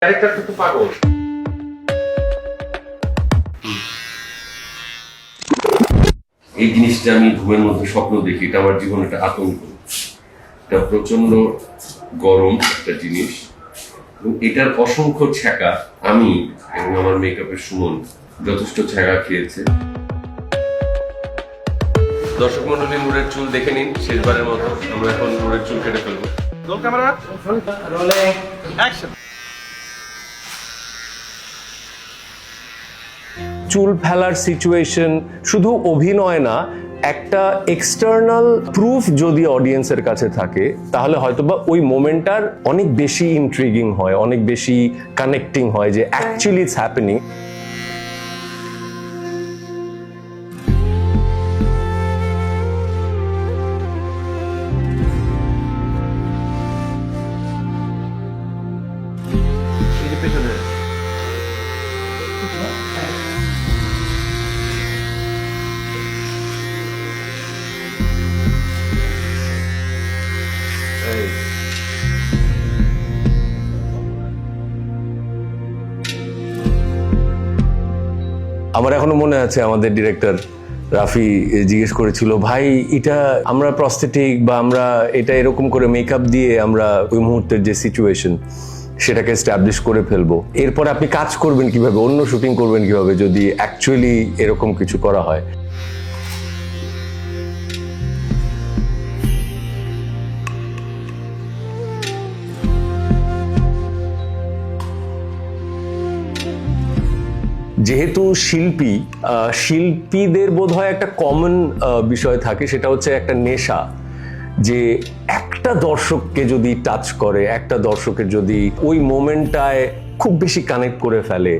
ক্যারেক্টারটা তো পাগল। এই জিনিসটা আমি ঘুমের মধ্যে স্বপ্ন দেখি, এটা আমার জীবনে একটা আতঙ্ক। এটা প্রচন্ড গরম একটা জিনিস এবং এটার অসংখ্য ছ্যাঁকা আমি এবং আমার মেকআপের সুমন যথেষ্ট ছ্যাঁকা খেয়েছে। দর্শক মন্ডলী, নূরের চুল দেখে নিন শেষবারের মতো। আমরা এখন নূরের চুল কেটে ফেলবো। Roll camera, rolling, action. চুল ফেলার সিচুয়েশন শুধু অভিনয় না, একটা এক্সটার্নাল প্রুফ যদি অডিয়েন্সের কাছে থাকে তাহলে হয়তোবা ওই মোমেন্টটার অনেক বেশি ইন্ট্রিগিং হয়, অনেক বেশি কানেক্টিং হয় যে অ্যাকচুয়ালি ইটস হ্যাপেনিং। আমার এখনো মনে আছে আমাদের ডিরেক্টর রাফি জিজ্ঞেস করেছিল, ভাই এটা আমরা প্রস্থেটিক বা আমরা এটা এরকম করে মেকআপ দিয়ে আমরা ওই মুহূর্তের যে সিচুয়েশন সেটাকে এস্টাবলিশ করে ফেলবো, এরপর আপনি কাজ করবেন কিভাবে, অন্য শুটিং করবেন কিভাবে যদি অ্যাকচুয়ালি এরকম কিছু করা হয়। যেহেতু শিল্পীদের বোধহয় একটা কমন বিষয় থাকে, সেটা হচ্ছে একটা নেশা, যে একটা দর্শককে যদি টাচ করে, একটা দর্শকের যদি ওই মোমেন্টটায় খুব বেশি কানেক্ট করে ফেলে,